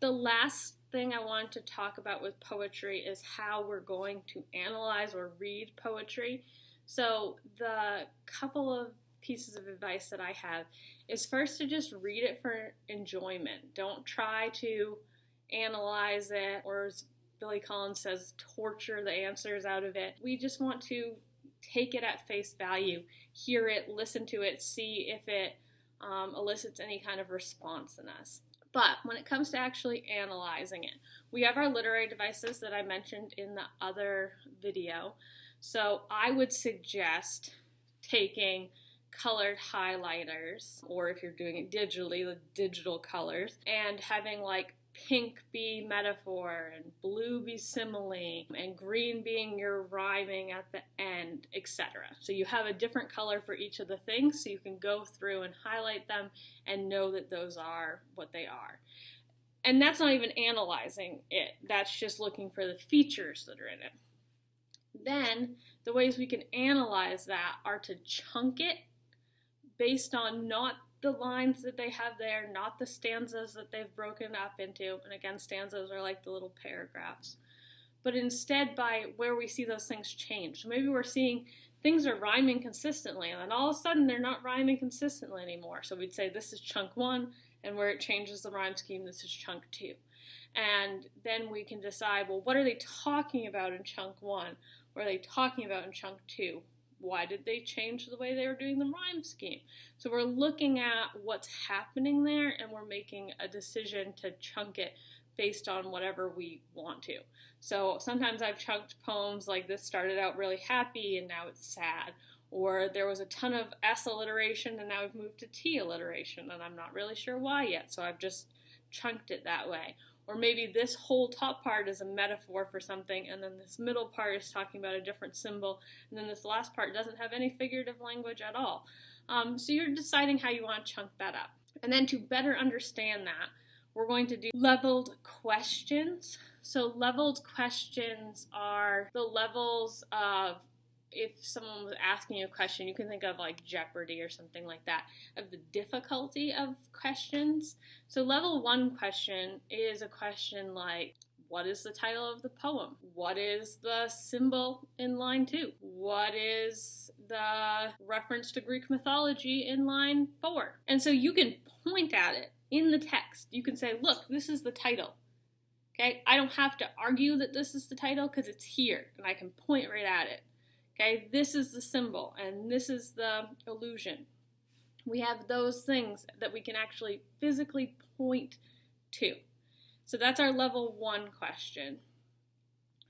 The last thing I want to talk about with poetry is how we're going to analyze or read poetry. So the couple of pieces of advice that I have is first to just read it for enjoyment. Don't try to analyze it, or as Billy Collins says, torture the answers out of it. We just want to take it at face value, hear it, listen to it, see if it elicits any kind of response in us. But when it comes to actually analyzing it, we have our literary devices that I mentioned in the other video. So I would suggest taking colored highlighters, or if you're doing it digitally, the digital colors, and having like pink be metaphor, and blue be simile, and green being your rhyming at the end, etc. So you have a different color for each of the things, so you can go through and highlight them and know that those are what they are. And that's not even analyzing it, that's just looking for the features that are in it. Then the ways we can analyze that are to chunk it based on not the lines that they have there, not the stanzas that they've broken up into, and again, stanzas are like the little paragraphs, but instead by where we see those things change. So maybe we're seeing things are rhyming consistently, and then all of a sudden they're not rhyming consistently anymore. So we'd say this is chunk 1, and where it changes the rhyme scheme, this is chunk 2. And then we can decide, well, what are they talking about in chunk 1? What are they talking about in chunk 2? Why did they change the way they were doing the rhyme scheme? So we're looking at what's happening there, and we're making a decision to chunk it based on whatever we want to. So sometimes I've chunked poems like this started out really happy and now it's sad, or there was a ton of S alliteration and now we've moved to T alliteration and I'm not really sure why yet, so I've just chunked it that way. Or maybe this whole top part is a metaphor for something, and then this middle part is talking about a different symbol, and then this last part doesn't have any figurative language at all. So you're deciding how you want to chunk that up. And then to better understand that, we're going to do leveled questions. So leveled questions are the levels of, if someone was asking you a question, you can think of like Jeopardy or something like that, of the difficulty of questions. So level 1 question is a question like, what is the title of the poem? What is the symbol in line 2? What is the reference to Greek mythology in line 4? And so you can point at it in the text. You can say, look, this is the title. Okay, I don't have to argue that this is the title because it's here and I can point right at it. Okay, this is the symbol and this is the illusion. We have those things that we can actually physically point to. So that's our level 1 question.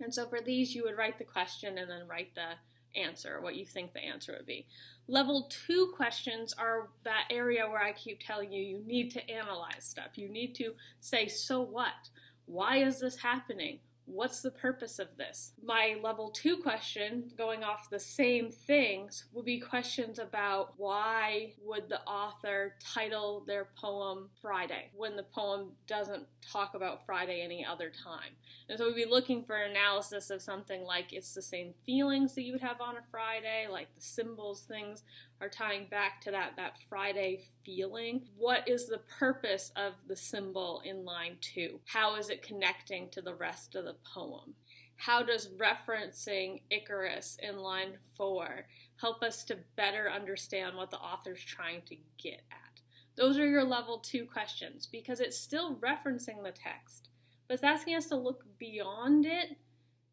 And so for these, you would write the question and then write the answer, what you think the answer would be. Level 2 questions are that area where I keep telling you, you need to analyze stuff. You need to say, so what? Why is this happening? What's the purpose of this? My level 2 question, going off the same things, would be questions about why would the author title their poem Friday when the poem doesn't talk about Friday any other time. And so we'd be looking for analysis of something like it's the same feelings that you would have on a Friday, like the symbols, things are tying back to that Friday feeling. What is the purpose of the symbol in line 2? How is it connecting to the rest of the poem? How does referencing Icarus in line 4 help us to better understand what the author's trying to get at? Those are your level 2 questions, because it's still referencing the text, but it's asking us to look beyond it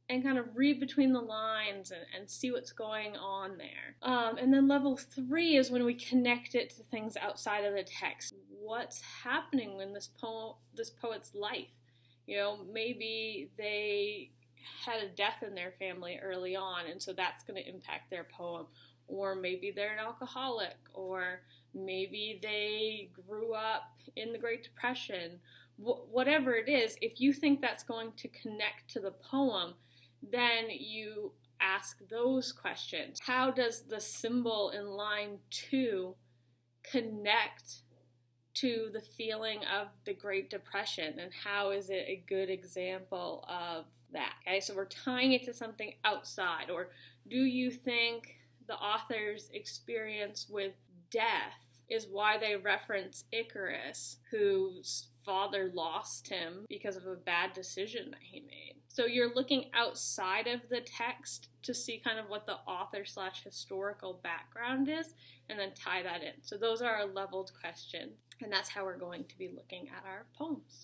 and kind of read between the lines and see what's going on there. And then level 3 is when we connect it to things outside of the text. What's happening in this poet's life? You know, maybe they had a death in their family early on, and so that's going to impact their poem. Or maybe they're an alcoholic, or maybe they grew up in the Great Depression. Whatever it is, if you think that's going to connect to the poem, then you ask those questions. How does the symbol in line 2 connect to the feeling of the Great Depression, and how is it a good example of that? Okay, so we're tying it to something outside. Or do you think the author's experience with death is why they reference Icarus, whose father lost him because of a bad decision that he made. So you're looking outside of the text to see kind of what the author/historical background is, and then tie that in. So those are our leveled questions, and that's how we're going to be looking at our poems.